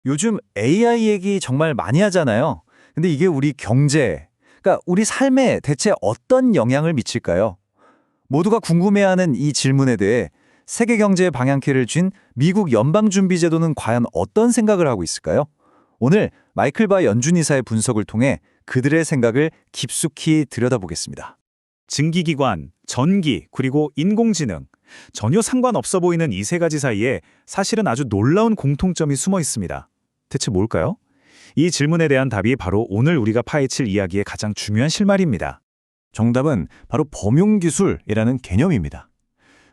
요즘 AI 얘기 정말 많이 하잖아요. 근데 이게 우리 경제, 그러니까 우리 삶에 대체 어떤 영향을 미칠까요? 모두가 궁금해하는 이 질문에 대해 세계 경제의 방향키를 쥔 미국 연방준비제도는 과연 어떤 생각을 하고 있을까요? 오늘 마이클 바 연준이사의 분석을 통해 그들의 생각을 깊숙이 들여다보겠습니다. 증기기관, 전기, 그리고 인공지능. 전혀 상관없어 보이는 이 세 가지 사이에 사실은 아주 놀라운 공통점이 숨어 있습니다. 대체 뭘까요? 이 질문에 대한 답이 바로 오늘 우리가 파헤칠 이야기의 가장 중요한 실마리입니다. 정답은 바로 범용기술이라는 개념입니다.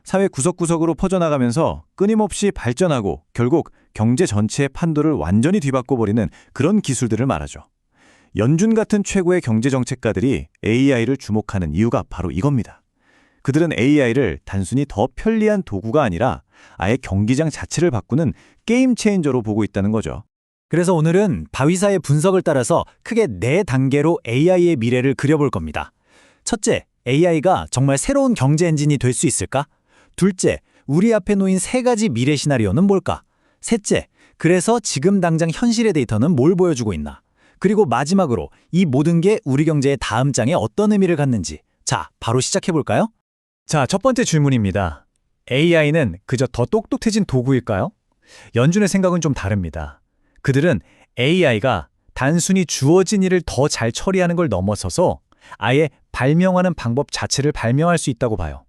사회 구석구석으로 퍼져나가면서 끊임없이 발전하고 결국 경제 전체의 판도를 완전히 뒤바꿔버리는 그런 기술들을 말하죠. 연준 같은 최고의 경제정책가들이 AI를 주목하는 이유가 바로 이겁니다. 그들은 AI를 단순히 더 편리한 도구가 아니라 아예 경기장 자체를 바꾸는 게임 체인저로 보고 있다는 거죠. 그래서 오늘은 바위사의 분석을 따라서 크게 4단계로 AI의 미래를 그려볼 겁니다. 첫째, AI가 정말 새로운 경제 엔진이 될 수 있을까? 둘째, 우리 앞에 놓인 3가지 미래 시나리오는 뭘까? 셋째, 그래서 지금 당장 현실의 데이터는 뭘 보여주고 있나? 그리고 마지막으로 이 모든 게 우리 경제의 다음 장에 어떤 의미를 갖는지. 자, 바로 시작해볼까요? 자, 첫 번째 질문입니다. AI는 그저 더 똑똑해진 도구일까요? 연준의 생각은 좀 다릅니다. 그들은 AI가 단순히 주어진 일을 더 잘 처리하는 걸 넘어서서 아예 발명하는 방법 자체를 발명할 수 있다고 봐요.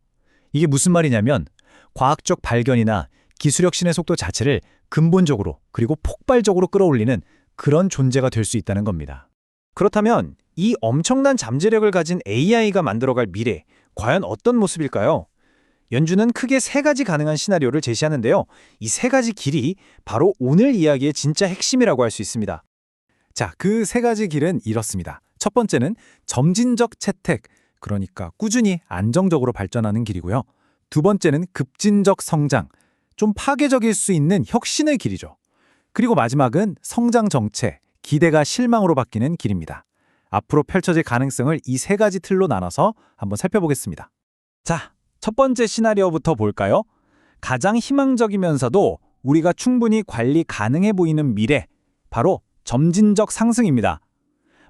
이게 무슨 말이냐면 과학적 발견이나 기술 혁신의 속도 자체를 근본적으로 그리고 폭발적으로 끌어올리는 그런 존재가 될 수 있다는 겁니다. 그렇다면 이 엄청난 잠재력을 가진 AI가 만들어갈 미래, 과연 어떤 모습일까요? 연준은 크게 3가지 가능한 시나리오를 제시하는데요. 이 3가지 길이 바로 오늘 이야기의 진짜 핵심이라고 할 수 있습니다. 자, 그 3가지 길은 이렇습니다. 첫 번째는 점진적 채택, 그러니까 꾸준히 안정적으로 발전하는 길이고요. 두 번째는 급진적 성장, 좀 파괴적일 수 있는 혁신의 길이죠. 그리고 마지막은 성장 정체, 기대가 실망으로 바뀌는 길입니다. 앞으로 펼쳐질 가능성을 이 3가지 틀로 나눠서 한번 살펴보겠습니다. 자, 첫 번째 시나리오부터 볼까요? 가장 희망적이면서도 우리가 충분히 관리 가능해 보이는 미래, 바로 점진적 상승입니다.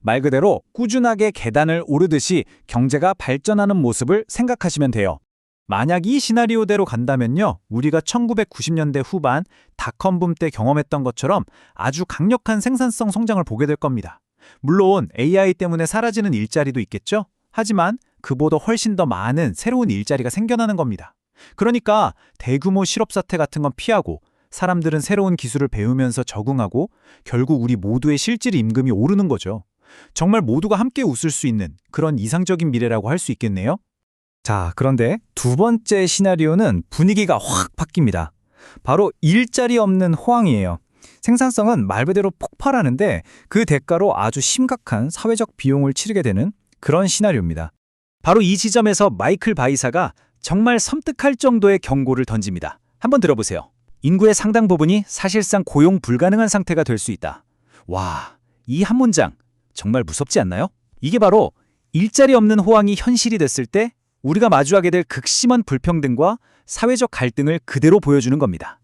말 그대로 꾸준하게 계단을 오르듯이 경제가 발전하는 모습을 생각하시면 돼요. 만약 이 시나리오대로 간다면요, 우리가 1990년대 후반 닷컴붐 때 경험했던 것처럼 아주 강력한 생산성 성장을 보게 될 겁니다. 물론 AI 때문에 사라지는 일자리도 있겠죠? 하지만 그보다 훨씬 더 많은 새로운 일자리가 생겨나는 겁니다. 그러니까 대규모 실업 사태 같은 건 피하고 사람들은 새로운 기술을 배우면서 적응하고 결국 우리 모두의 실질 임금이 오르는 거죠. 정말 모두가 함께 웃을 수 있는 그런 이상적인 미래라고 할 수 있겠네요. 자, 그런데 두 번째 시나리오는 분위기가 확 바뀝니다. 바로 일자리 없는 호황이에요. 생산성은 말 그대로 폭발하는데 그 대가로 아주 심각한 사회적 비용을 치르게 되는 그런 시나리오입니다. 바로 이 지점에서 마이클 바이사가 정말 섬뜩할 정도의 경고를 던집니다. 한번 들어보세요. 인구의 상당 부분이 사실상 고용 불가능한 상태가 될 수 있다. 와, 이 한 문장 정말 무섭지 않나요? 이게 바로 일자리 없는 호황이 현실이 됐을 때 우리가 마주하게 될 극심한 불평등과 사회적 갈등을 그대로 보여주는 겁니다.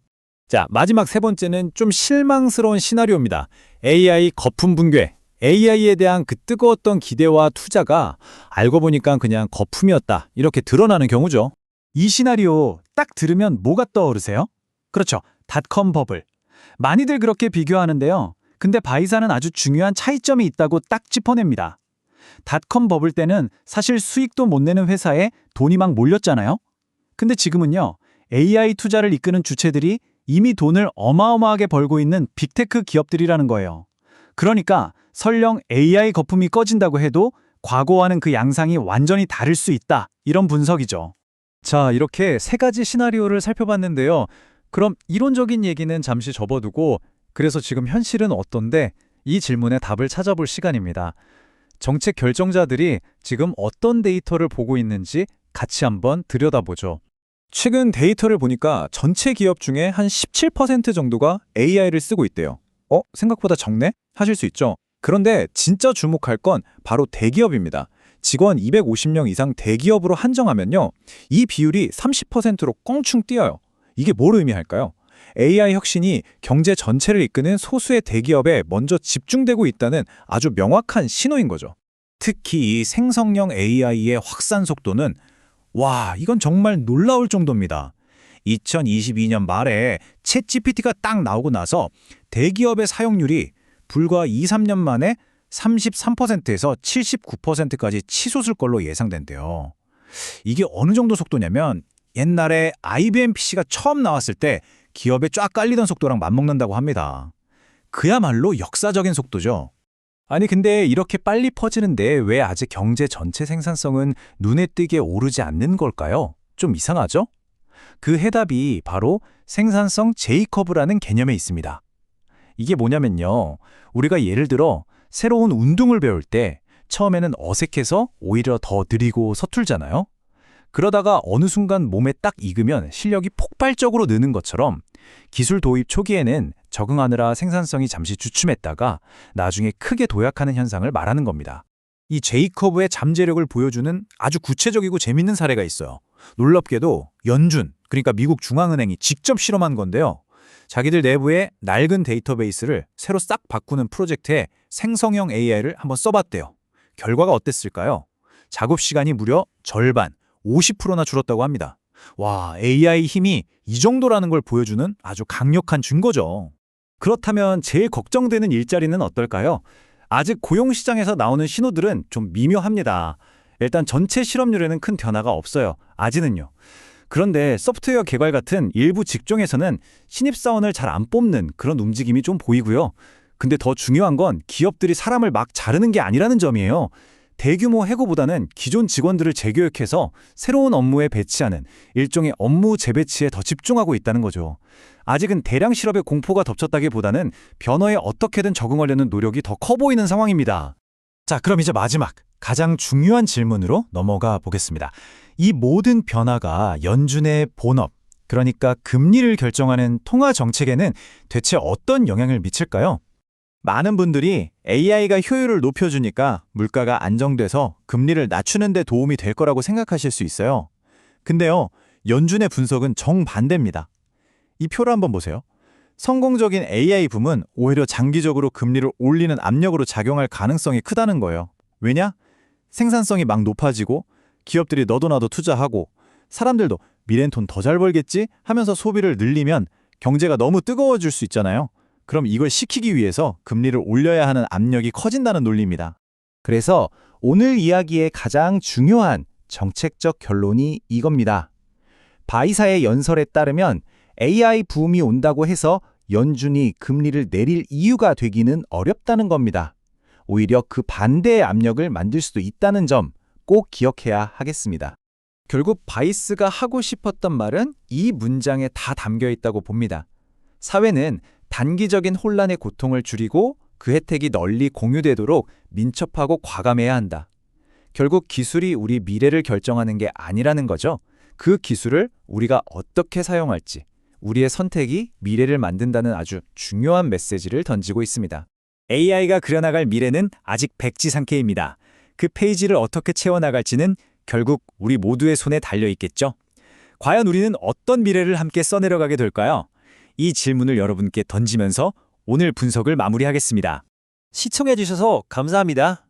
자, 마지막 세 번째는 좀 실망스러운 시나리오입니다. AI 거품 붕괴. AI에 대한 그 뜨거웠던 기대와 투자가 알고 보니까 그냥 거품이었다, 이렇게 드러나는 경우죠. 이 시나리오 딱 들으면 뭐가 떠오르세요? 그렇죠. 닷컴 버블. 많이들 그렇게 비교하는데요. 근데 바이사는 아주 중요한 차이점이 있다고 딱 짚어냅니다. 닷컴 버블 때는 사실 수익도 못 내는 회사에 돈이 막 몰렸잖아요. 근데 지금은요, AI 투자를 이끄는 주체들이 이미 돈을 어마어마하게 벌고 있는 빅테크 기업들이라는 거예요. 그러니까 설령 AI 거품이 꺼진다고 해도 과거와는 그 양상이 완전히 다를 수 있다, 이런 분석이죠. 자, 이렇게 3가지 시나리오를 살펴봤는데요. 그럼 이론적인 얘기는 잠시 접어두고 그래서 지금 현실은 어떤데, 이 질문에 답을 찾아볼 시간입니다. 정책 결정자들이 지금 어떤 데이터를 보고 있는지 같이 한번 들여다보죠. 최근 데이터를 보니까 전체 기업 중에 한 17% 정도가 AI를 쓰고 있대요. 생각보다 적네? 하실 수 있죠. 그런데 진짜 주목할 건 바로 대기업입니다. 직원 250명 이상 대기업으로 한정하면요, 이 비율이 30%로 껑충 뛰어요. 이게 뭘 의미할까요? AI 혁신이 경제 전체를 이끄는 소수의 대기업에 먼저 집중되고 있다는 아주 명확한 신호인 거죠. 특히 이 생성형 AI의 확산 속도는 이건 정말 놀라울 정도입니다. 2022년 말에 챗GPT가 딱 나오고 나서 대기업의 사용률이 불과 2, 3년 만에 33%에서 79%까지 치솟을 걸로 예상된대요. 이게 어느 정도 속도냐면 옛날에 IBM PC가 처음 나왔을 때 기업에 쫙 깔리던 속도랑 맞먹는다고 합니다. 그야말로 역사적인 속도죠. 아니 근데 이렇게 빨리 퍼지는데 왜 아직 경제 전체 생산성은 눈에 띄게 오르지 않는 걸까요? 좀 이상하죠? 그 해답이 바로 생산성 J커브라는 개념에 있습니다. 이게 뭐냐면요. 우리가 예를 들어 새로운 운동을 배울 때 처음에는 어색해서 오히려 더 느리고 서툴잖아요. 그러다가 어느 순간 몸에 딱 익으면 실력이 폭발적으로 느는 것처럼 기술 도입 초기에는 적응하느라 생산성이 잠시 주춤했다가 나중에 크게 도약하는 현상을 말하는 겁니다. 이 J커브의 잠재력을 보여주는 아주 구체적이고 재밌는 사례가 있어요. 놀랍게도 연준, 그러니까 미국 중앙은행이 직접 실험한 건데요. 자기들 내부의 낡은 데이터베이스를 새로 싹 바꾸는 프로젝트에 생성형 AI를 한번 써봤대요. 결과가 어땠을까요? 작업 시간이 무려 절반, 50%나 줄었다고 합니다. AI 힘이 이 정도라는 걸 보여주는 아주 강력한 증거죠. 그렇다면 제일 걱정되는 일자리는 어떨까요? 아직 고용시장에서 나오는 신호들은 좀 미묘합니다. 일단 전체 실업률에는 큰 변화가 없어요. 아직은요. 그런데 소프트웨어 개발 같은 일부 직종에서는 신입사원을 잘 안 뽑는 그런 움직임이 좀 보이고요. 근데 더 중요한 건 기업들이 사람을 막 자르는 게 아니라는 점이에요. 대규모 해고보다는 기존 직원들을 재교육해서 새로운 업무에 배치하는 일종의 업무 재배치에 더 집중하고 있다는 거죠. 아직은 대량 실업의 공포가 덮쳤다기보다는 변화에 어떻게든 적응하려는 노력이 더 커 보이는 상황입니다. 자, 그럼 이제 마지막, 가장 중요한 질문으로 넘어가 보겠습니다. 이 모든 변화가 연준의 본업, 그러니까 금리를 결정하는 통화 정책에는 대체 어떤 영향을 미칠까요? 많은 분들이 AI가 효율을 높여주니까 물가가 안정돼서 금리를 낮추는 데 도움이 될 거라고 생각하실 수 있어요. 근데요, 연준의 분석은 정반대입니다. 이 표를 한번 보세요. 성공적인 AI 붐은 오히려 장기적으로 금리를 올리는 압력으로 작용할 가능성이 크다는 거예요. 왜냐? 생산성이 막 높아지고 기업들이 너도 나도 투자하고 사람들도 미래는 돈 더 잘 벌겠지 하면서 소비를 늘리면 경제가 너무 뜨거워질 수 있잖아요. 그럼 이걸 시키기 위해서 금리를 올려야 하는 압력이 커진다는 논리입니다. 그래서 오늘 이야기의 가장 중요한 정책적 결론이 이겁니다. 바이사의 연설에 따르면 AI 붐이 온다고 해서 연준이 금리를 내릴 이유가 되기는 어렵다는 겁니다. 오히려 그 반대의 압력을 만들 수도 있다는 점 꼭 기억해야 하겠습니다. 결국 바이스가 하고 싶었던 말은 이 문장에 다 담겨 있다고 봅니다. 사회는 단기적인 혼란의 고통을 줄이고 그 혜택이 널리 공유되도록 민첩하고 과감해야 한다. 결국 기술이 우리 미래를 결정하는 게 아니라는 거죠. 그 기술을 우리가 어떻게 사용할지, 우리의 선택이 미래를 만든다는 아주 중요한 메시지를 던지고 있습니다. AI가 그려나갈 미래는 아직 백지상케입니다. 그 페이지를 어떻게 채워나갈지는 결국 우리 모두의 손에 달려있겠죠. 과연 우리는 어떤 미래를 함께 써내려가게 될까요? 이 질문을 여러분께 던지면서 오늘 분석을 마무리하겠습니다. 시청해주셔서 감사합니다.